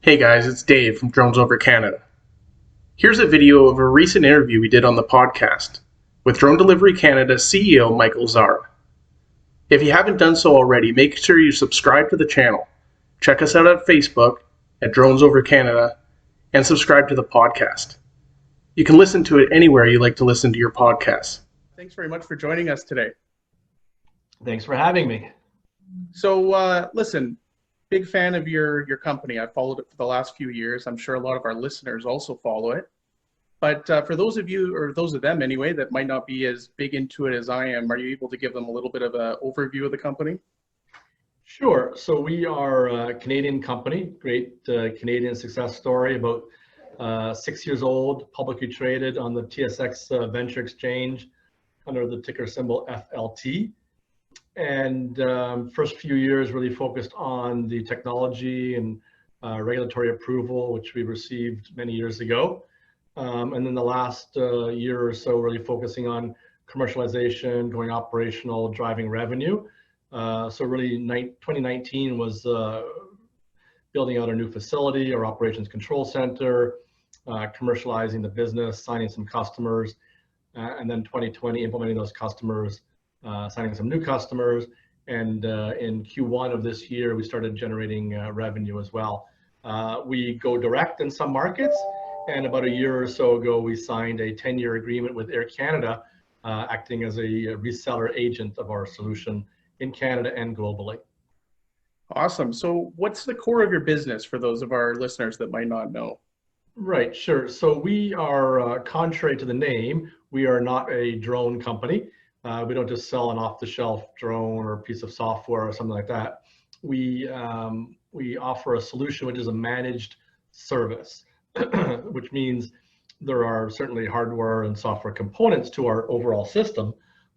Hey guys, it's Dave from Drones Over Canada. Here's a video of a recent interview we did on the podcast with Drone Delivery Canada CEO Michael Zahra. If you haven't done so already, make sure you subscribe to the channel. Check us out at Facebook at Drones Over Canada and subscribe to the podcast. You can listen to it anywhere you like to listen to your podcasts. Thanks very much for joining us today. Thanks for having me. So, listen, big fan of your company. I've followed it for the last few years. I'm sure a lot of our listeners also follow it. But for those of you, or those of them anyway, that might not be as big into it as I am, are you able to give them a little bit of an overview of the company? Sure. So we are a Canadian company, great Canadian success story, about 6 years old, publicly traded on the TSX Venture Exchange under the ticker symbol FLT. And first few years really focused on the technology and regulatory approval, which we received many years ago. And then the last year or so really focusing on commercialization, going operational, driving revenue. So really 2019 was building out a new facility, our operations control center, commercializing the business, signing some customers, and then 2020 implementing those customers, signing some new customers, and in Q1 of this year, we started generating revenue as well. We go direct in some markets, and about a year or so ago, we signed a 10-year agreement with Air Canada, acting as a reseller agent of our solution in Canada and globally. Awesome. So what's the core of your business for those of our listeners that might not know? Right, sure. So we are, contrary to the name, we are not a drone company. We don't just sell an off-the-shelf drone or a piece of software or something like that. We offer a solution which is a managed service, which means there are certainly hardware and software components to our overall system,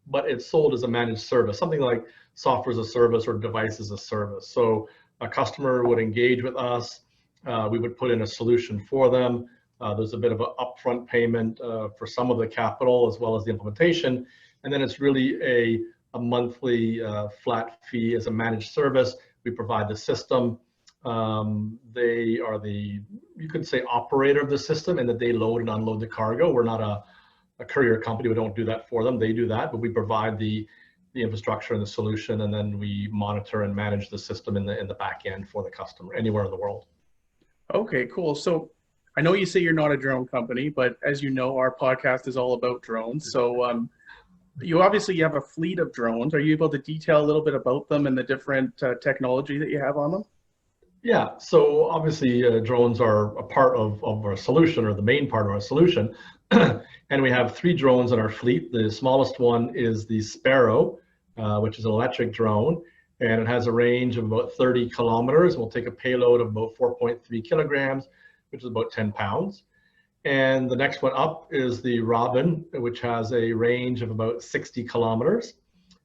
but it's sold as a managed service, something like software as a service or device as a service. So a customer would engage with us, we would put in a solution for them. There's a bit of an upfront payment for some of the capital as well as the implementation. And then it's really a monthly flat fee as a managed service. We provide the system. They are the, you could say, operator of the system, and that they load and unload the cargo. We're not a courier company. We don't do that for them. They do that, but we provide the infrastructure and the solution, and then we monitor and manage the system in the back end for the customer anywhere in the world. Okay, cool. So I know you say you're not a drone company, but as you know, our podcast is all about drones. So you obviously have a fleet of drones. Are you able to detail a little bit about them and the different technology that you have on them? Yeah, so obviously drones are a part of our solution, or the main part of our solution. And we have 3 drones in our fleet. The smallest one is the Sparrow, which is an electric drone, and it has a range of about 30 kilometers. We'll take a payload of about 4.3 kilograms, which is about 10 pounds. And the next one up is the Robin, which has a range of about 60 kilometers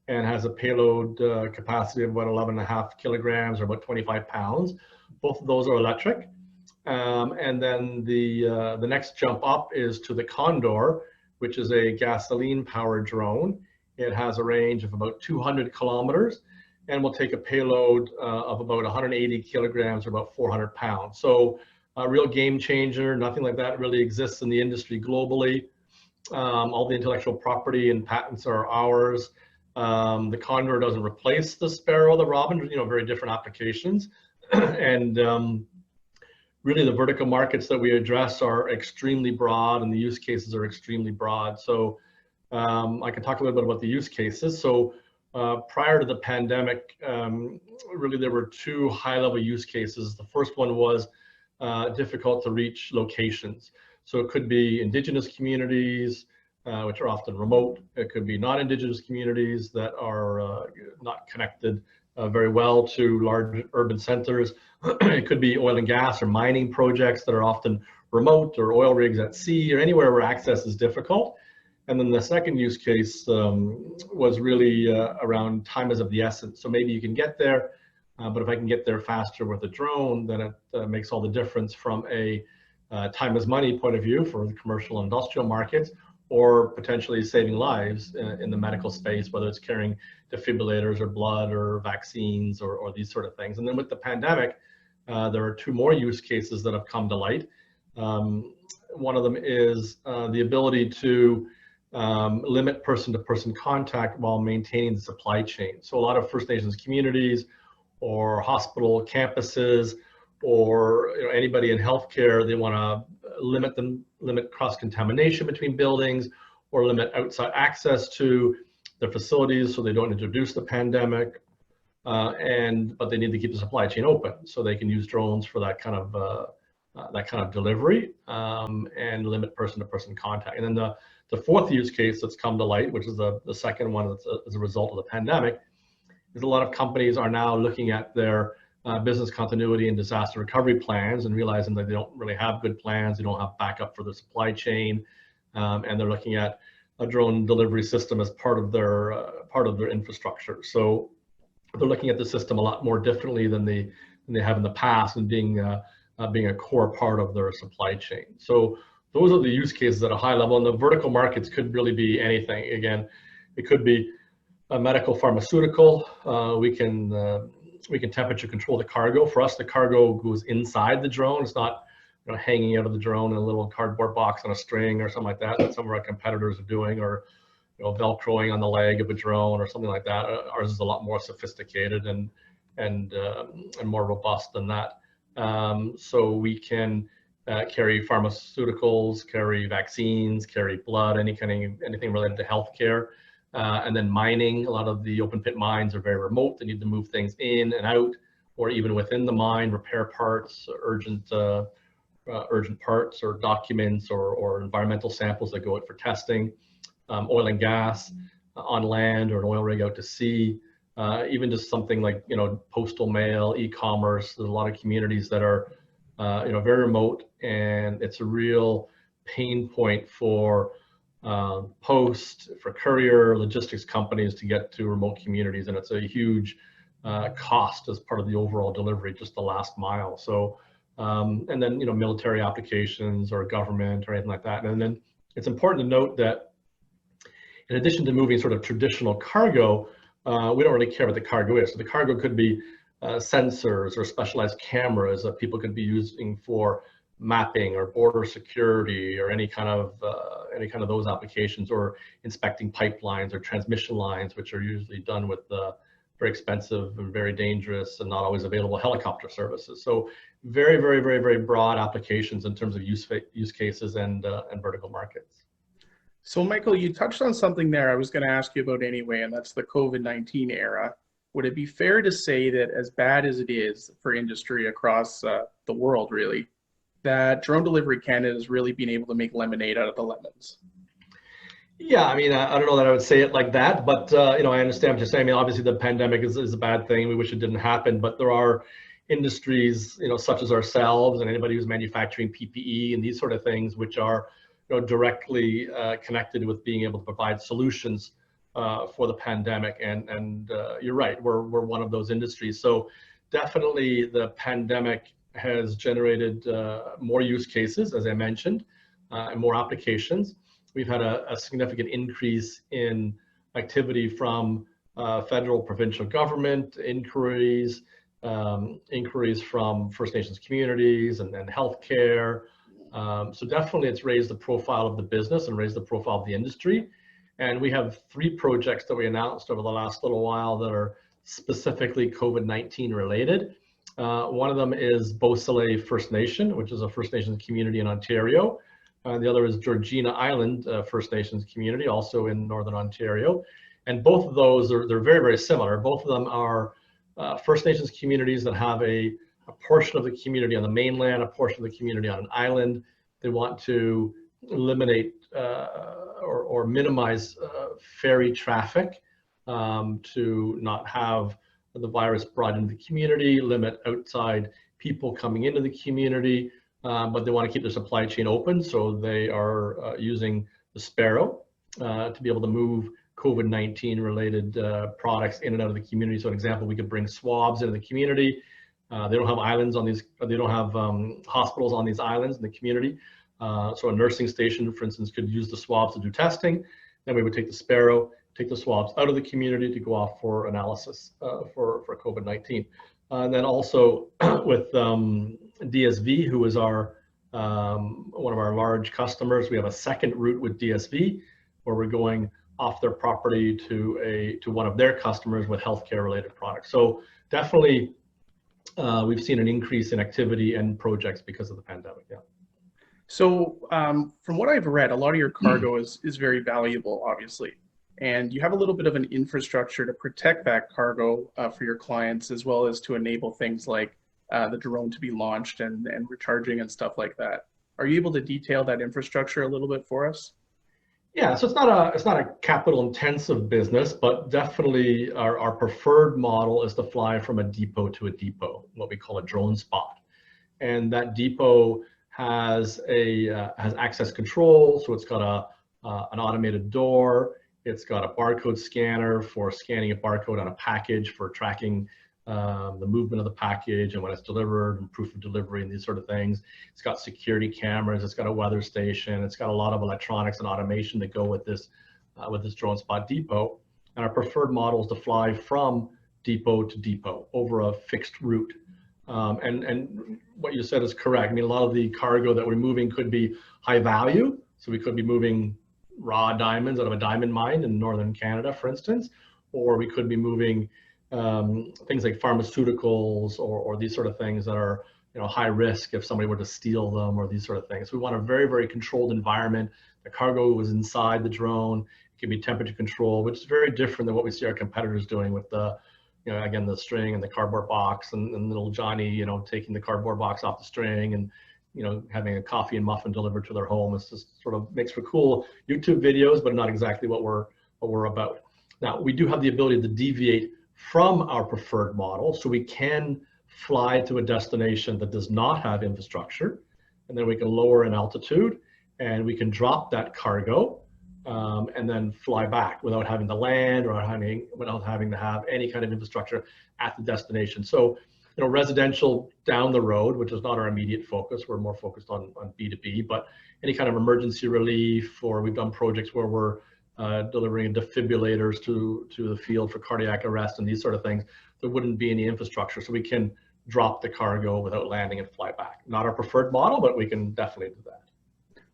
and has a payload capacity of about 11.5 kilograms or about 25 pounds. Both of those are electric. And then the next jump up is to the Condor, which is a gasoline-powered drone. It has a range of about 200 kilometers and will take a payload of about 180 kilograms or about 400 pounds. So a real game changer. Nothing like that really exists in the industry globally. All the intellectual property and patents are ours. The Condor doesn't replace the Sparrow, the Robin, very different applications. And really the vertical markets that we address are extremely broad, and the use cases are extremely broad. So I can talk a little bit about the use cases. So prior to the pandemic, really there were 2 high-level use cases. The first one was difficult to reach locations. So it could be indigenous communities, which are often remote. It could be non-indigenous communities that are not connected very well to large urban centers. It could be oil and gas or mining projects that are often remote, or oil rigs at sea, or anywhere where access is difficult. And then the second use case was really around time is of the essence. So maybe you can get there, but if I can get there faster with a drone, then it makes all the difference from a time is money point of view for the commercial and industrial markets, or potentially saving lives in the medical space, whether it's carrying defibrillators or blood or vaccines or these sort of things. And then with the pandemic, There are two more use cases that have come to light. One of them is the ability to limit person-to-person contact while maintaining the supply chain. So a lot of First Nations communities or hospital campuses or anybody in healthcare, they want to limit cross-contamination between buildings or limit outside access to their facilities so they don't introduce the pandemic. But they need to keep the supply chain open, so they can use drones for that kind of delivery and limit person-to-person contact. And then the fourth use case that's come to light, which is the second one that's as a result of the pandemic, is a lot of companies are now looking at their business continuity and disaster recovery plans and realizing that they don't really have good plans, they don't have backup for the supply chain, and they're looking at a drone delivery system as part of their infrastructure. So they're looking at the system a lot more differently than they have in the past, and being a core part of their supply chain. So those are the use cases at a high level, and the vertical markets could really be anything. Again, it could be a medical pharmaceutical. We can temperature control the cargo. For us, the cargo goes inside the drone. It's not hanging out of the drone in a little cardboard box on a string or something like that some of our competitors are doing, or velcroing on the leg of a drone or something like that. Ours is a lot more sophisticated and more robust than that. So we can carry pharmaceuticals, carry vaccines, carry blood, anything related to healthcare. And then mining, a lot of the open pit mines are very remote. They need to move things in and out, or even within the mine, repair parts, urgent parts or documents or environmental samples that go out for testing. Oil and gas on land, or an oil rig out to sea, even just something like postal mail, e-commerce. There's a lot of communities that are very remote, and it's a real pain point for post, for courier, logistics companies to get to remote communities, and it's a huge cost as part of the overall delivery, just the last mile. So and then military applications or government or anything like that. And then it's important to note that in addition to moving sort of traditional cargo, we don't really care what the cargo is. So the cargo could be sensors or specialized cameras that people could be using for mapping or border security or any kind of those applications, or inspecting pipelines or transmission lines, which are usually done with very expensive and very dangerous and not always available helicopter services. So very, very, very, very broad applications in terms of use cases and vertical markets. So Michael, you touched on something there I was going to ask you about anyway, and that's the COVID-19 era. Would it be fair to say that, as bad as it is for industry across the world, really, that Drone Delivery Canada has really been able to make lemonade out of the lemons? Yeah, I mean, I don't know that I would say it like that, but I understand what you're saying. I mean, obviously the pandemic is a bad thing. We wish it didn't happen, but there are industries, such as ourselves and anybody who's manufacturing PPE and these sort of things, which are directly connected with being able to provide solutions for the pandemic. And you're right, we're one of those industries. So definitely the pandemic has generated more use cases, as I mentioned, and more applications. We've had a significant increase in activity from federal, provincial government, inquiries from First Nations communities and healthcare. So definitely it's raised the profile of the business and raised the profile of the industry. And we have 3 projects that we announced over the last little while that are specifically COVID-19 related. One of them is Beausoleil First Nation, which is a First Nations community in Ontario. The other is Georgina Island First Nations community, also in Northern Ontario. And both of those they're very, very similar. Both of them are First Nations communities that have a portion of the community on the mainland, a portion of the community on an island. They want to eliminate or minimize ferry traffic to not have the virus brought into the community, limit outside people coming into the community, but they want to keep their supply chain open. So they are using the Sparrow to be able to move COVID-19 related products in and out of the community. So an example, we could bring swabs into the community. They don't have islands on these, they don't have hospitals on these islands in the community. So a nursing station, for instance, could use the swabs to do testing. Then we would take the Sparrow, take the swabs out of the community to go off for analysis for COVID-19. And then also with DSV, who is our one of our large customers, we have a second route with DSV where we're going off their property to one of their customers with healthcare related products. So definitely we've seen an increase in activity and projects because of the pandemic. Yeah. So, from what I've read, a lot of your cargo is very valuable, obviously, and you have a little bit of an infrastructure to protect that cargo for your clients, as well as to enable things like the drone to be launched and recharging and stuff like that. Are you able to detail that infrastructure a little bit for us? Yeah, so it's not a capital intensive business, but definitely our preferred model is to fly from a depot to a depot, what we call a drone spot. And that depot has has access control, so it's got an automated door. It's got a barcode scanner for scanning a barcode on a package for tracking the movement of the package and when it's delivered and proof of delivery and these sort of things. It's got security cameras. It's got a weather station. It's got a lot of electronics and automation that go with this drone spot depot. And our preferred model is to fly from depot to depot over a fixed route. And what you said is correct. I mean, a lot of the cargo that we're moving could be high value. So we could be moving raw diamonds out of a diamond mine in northern Canada, for instance, or we could be moving things like pharmaceuticals or these sort of things that are high risk if somebody were to steal them or these sort of things. We want a very, very controlled environment. The cargo was inside the drone. It can be temperature controlled, which is very different than what we see our competitors doing with the again, the string and the cardboard box and little Johnny, taking the cardboard box off the string and, having a coffee and muffin delivered to their home. It's just sort of makes for cool YouTube videos, but not exactly what we're about. Now, we do have the ability to deviate from our preferred model, so we can fly to a destination that does not have infrastructure, and then we can lower in altitude and we can drop that cargo and then fly back without having to land or without having to have any kind of infrastructure at the destination. So, residential down the road, which is not our immediate focus, we're more focused on B2B, but any kind of emergency relief, or we've done projects where we're delivering defibrillators to the field for cardiac arrest and these sort of things, there wouldn't be any infrastructure. So we can drop the cargo without landing and fly back. Not our preferred model, but we can definitely do that.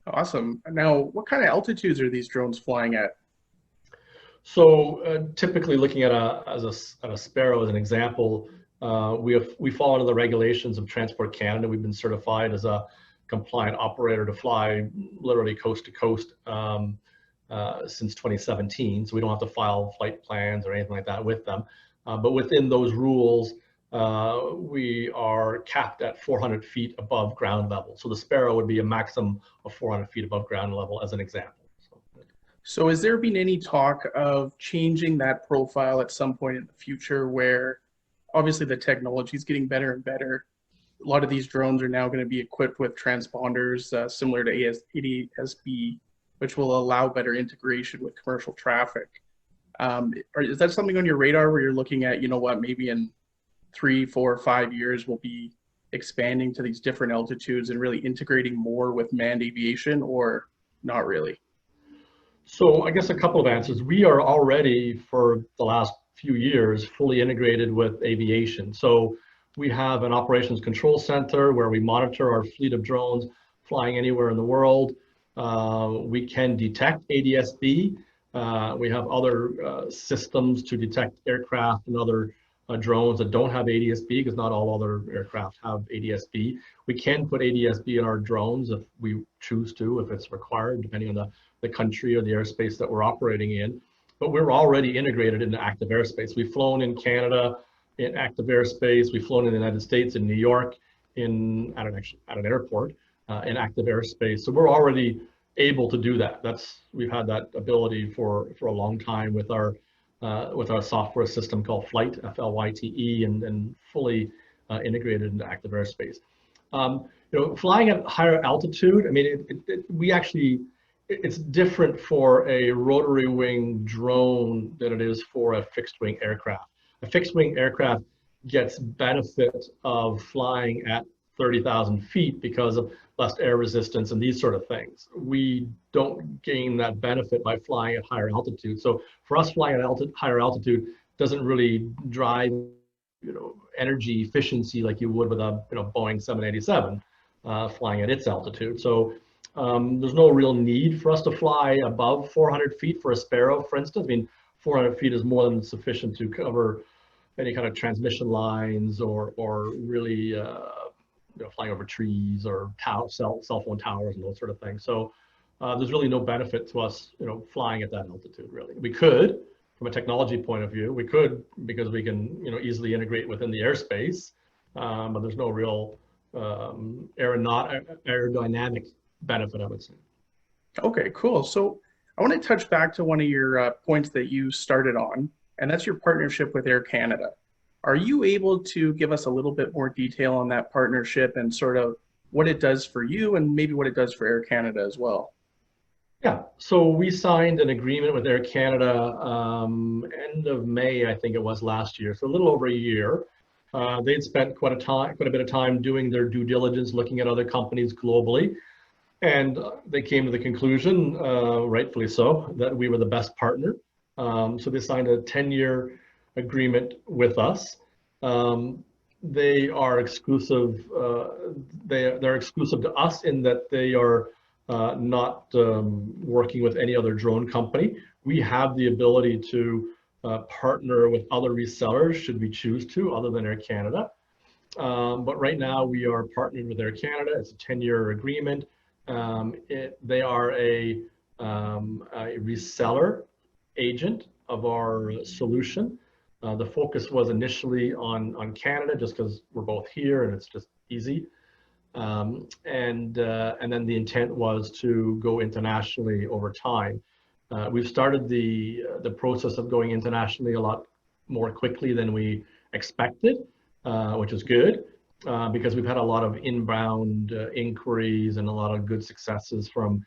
Awesome. Now, what kind of altitudes are these drones flying at? So typically looking at a Sparrow as an example, we fall under the regulations of Transport Canada. We've been certified as a compliant operator to fly literally coast to coast since 2017. So we don't have to file flight plans or anything like that with them. But within those rules, we are capped at 400 feet above ground level. So the Sparrow would be a maximum of 400 feet above ground level as an example. So has there been any talk of changing that profile at some point in the future where obviously the technology is getting better and better? A lot of these drones are now going to be equipped with transponders similar to ADS-B, which will allow better integration with commercial traffic. Is that something on your radar where you're looking at, maybe in 3, 4, 5 years we'll be expanding to these different altitudes and really integrating more with manned aviation, or not really? So I guess a couple of answers. We are already, for the last few years, fully integrated with aviation. So we have an operations control center where we monitor our fleet of drones flying anywhere in the world. We can detect ADS-B. We have other systems to detect aircraft and other drones that don't have ADS-B, because not all other aircraft have ADS-B. We can put ADS-B in our drones if we choose to, if it's required, depending on the country or the airspace that we're operating in. But we're already integrated into active airspace. We've flown in Canada in active airspace. We've flown in the United States, in New York, at an airport in active airspace. So we're already able to do that. We've had that ability for a long time with our software system called Flyte, F-L-Y-T-E, and fully integrated into active airspace. Flying at higher altitude, I mean, it's different for a rotary wing drone than it is for a fixed wing aircraft. A fixed wing aircraft gets benefit of flying at 30,000 feet because of less air resistance and these sort of things. We don't gain that benefit by flying at higher altitude. So for us, flying at higher altitude doesn't really drive energy efficiency like you would with a Boeing 787 flying at its altitude. So there's no real need for us to fly above 400 feet for a Sparrow, for instance. I mean, 400 feet is more than sufficient to cover any kind of transmission lines or really flying over trees or cell phone towers and those sort of things. So there's really no benefit to us, flying at that altitude. Really, we could, from a technology point of view, we could because we can, easily integrate within the airspace, but there's no real aerodynamic benefit, I would say. Okay, cool. So I want to touch back to one of your points that you started on, and that's your partnership with Air Canada. Are you able to give us a little bit more detail on that partnership and sort of what it does for you and maybe what it does for Air Canada as well? Yeah, so we signed an agreement with Air Canada end of May, I think it was last year, so a little over a year. They'd spent quite a bit of time doing their due diligence, looking at other companies globally, and they came to the conclusion, rightfully so, that we were the best partner. So they signed a 10-year agreement with us. They are exclusive. They're exclusive to us in that they are not working with any other drone company. We have the ability to partner with other resellers should we choose to, other than Air Canada. But right now we are partnered with Air Canada. It's a 10-year agreement. They are a reseller agent of our solution. The focus was initially on Canada just because we're both here and it's just easy. And then the intent was to go internationally over time. We've started the process of going internationally a lot more quickly than we expected, which is good because we've had a lot of inbound inquiries and a lot of good successes from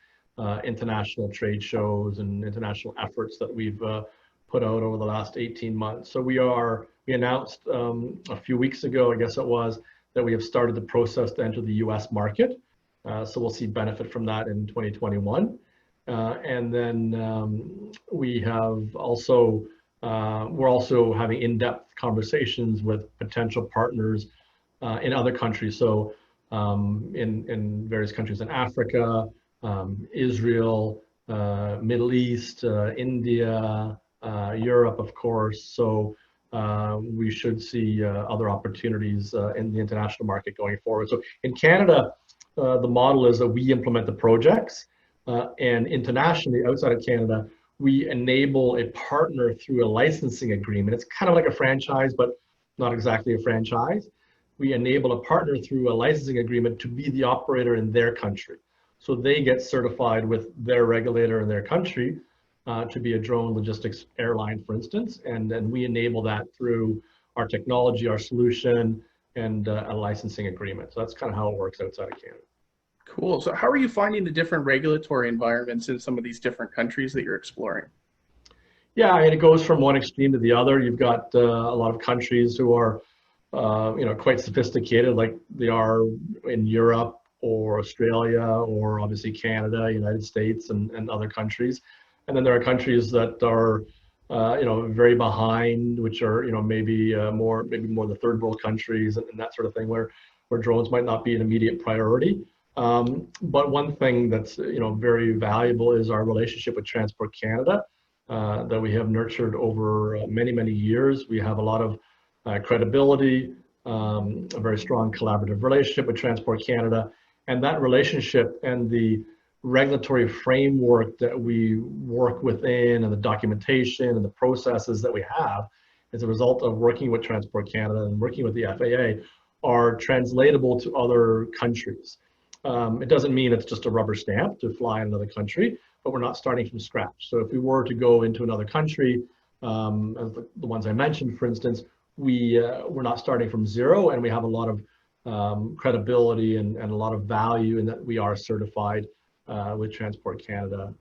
international trade shows and international efforts that we've put out over the last 18 months. So we announced a few weeks ago, I guess it was, that we have started the process to enter the US market. So we'll see benefit from that in 2021. And then we have also, we're also having in-depth conversations with potential partners in other countries. So in various countries in Africa, Israel, Middle East, India, Europe, of course. So we should see other opportunities in the international market going forward. So in Canada, the model is that we implement the projects, and internationally, outside of Canada, we enable a partner through a licensing agreement. It's kind of like a franchise, but not exactly a franchise. We enable a partner through a licensing agreement to be the operator in their country. So they get certified with their regulator in their country to be a drone logistics airline, for instance, and then we enable that through our technology, our solution, and a licensing agreement. So that's kind of how it works outside of Canada. Cool. So how are you finding the different regulatory environments in some of these different countries that you're exploring? Yeah, and it goes from one extreme to the other. You've got a lot of countries who are, quite sophisticated, like they are in Europe or Australia or obviously Canada, United States, and other countries. And then there are countries that are, very behind, which are, maybe more the third world countries and that sort of thing, where drones might not be an immediate priority. But one thing that's, very valuable is our relationship with Transport Canada that we have nurtured over many, many years. We have a lot of credibility, a very strong collaborative relationship with Transport Canada, and that relationship and the regulatory framework that we work within and the documentation and the processes that we have as a result of working with Transport Canada and working with the FAA are translatable to other countries. It doesn't mean it's just a rubber stamp to fly in another country, but we're not starting from scratch. So if we were to go into another country, as the ones I mentioned, for instance, we're not starting from zero, and we have a lot of credibility and a lot of value in that we are certified with Transport Canada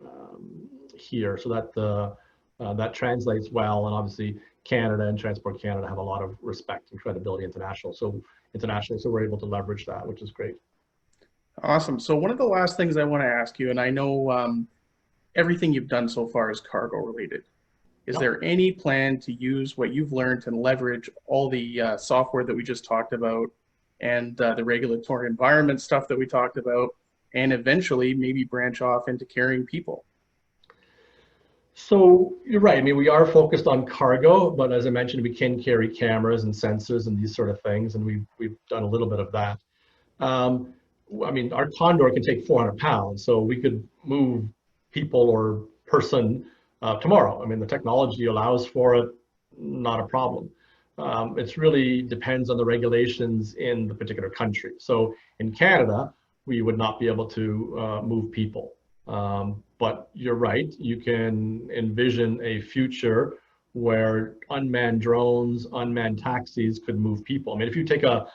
here. So that translates well, and obviously Canada and Transport Canada have a lot of respect and credibility internationally. So we're able to leverage that, which is great. Awesome. So one of the last things I want to ask you, and I know everything you've done so far is cargo related. Is Yep. there any plan to use what you've learned and leverage all the software that we just talked about and the regulatory environment stuff that we talked about, and eventually maybe branch off into carrying people? So you're right. I mean, we are focused on cargo, but as I mentioned, we can carry cameras and sensors and these sort of things, and we've done a little bit of that. Um, I mean, our Condor can take 400 pounds, so we could move people or person tomorrow. I mean, the technology allows for it, not a problem. It's really depends on the regulations in the particular country. So in Canada, we would not be able to move people. But you're right, you can envision a future where unmanned drones, unmanned taxis could move people. I mean, if you take a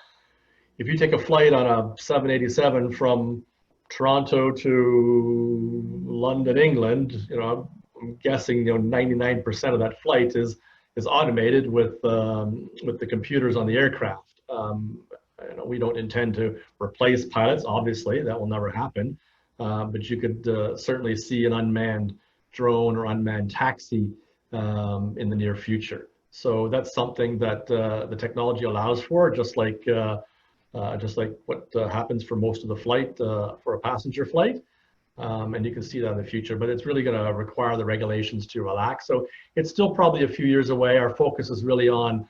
flight on a 787 from Toronto to London, England, I'm guessing 99% of that flight is automated with the computers on the aircraft. We don't intend to replace pilots, obviously, that will never happen. But you could certainly see an unmanned drone or unmanned taxi in the near future. So that's something that the technology allows for, just like what happens for most of the flight for a passenger flight. And you can see that in the future, but it's really going to require the regulations to relax. So it's still probably a few years away. Our focus is really on,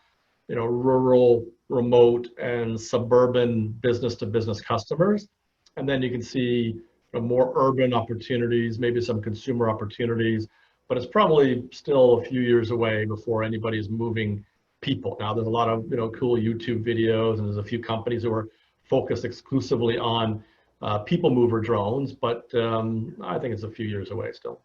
rural, remote, and suburban business-to-business customers. And then you can see more urban opportunities, maybe some consumer opportunities, but it's probably still a few years away before anybody's moving people. Now, there's a lot of cool YouTube videos, and there's a few companies who are focused exclusively on people mover drones, but I think it's a few years away still.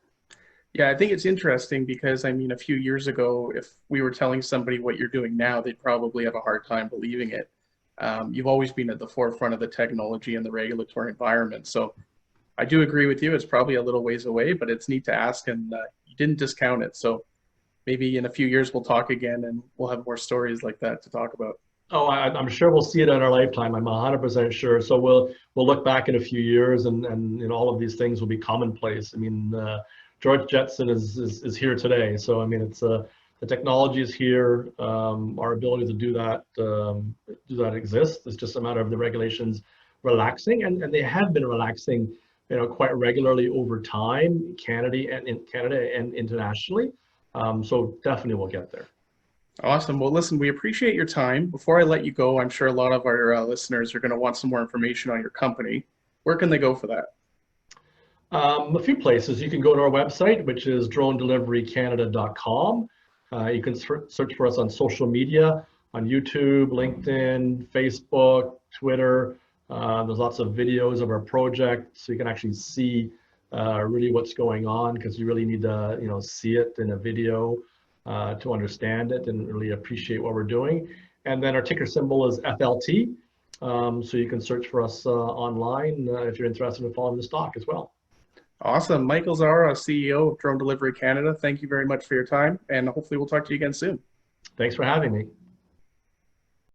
Yeah, I think it's interesting because, I mean, a few years ago, if we were telling somebody what you're doing now, they'd probably have a hard time believing it. You've always been at the forefront of the technology and the regulatory environment. So I do agree with you. It's probably a little ways away, but it's neat to ask, and you didn't discount it. So maybe in a few years we'll talk again and we'll have more stories like that to talk about. Oh, I'm sure we'll see it in our lifetime. I'm 100% sure. So we'll look back in a few years, and all of these things will be commonplace. I mean, George Jetson is here today. So I mean, it's the technology is here. Our ability to do that exists. It's just a matter of the regulations relaxing, and they have been relaxing, quite regularly over time, in Canada and internationally. So definitely we'll get there. Awesome. Well, listen, we appreciate your time. Before I let you go, I'm sure a lot of our listeners are going to want some more information on your company. Where can they go for that? A few places. You can go to our website, which is dronedeliverycanada.com. You can search for us on social media, on YouTube, LinkedIn, Facebook, Twitter. There's lots of videos of our project, so you can actually see really what's going on, because you really need to see it in a video to understand it and really appreciate what we're doing. And then our ticker symbol is FLT, so you can search for us online if you're interested in following the stock as well. Awesome. Michael Zahra, CEO of Drone Delivery Canada. Thank you very much for your time, and hopefully we'll talk to you again soon. Thanks for having me.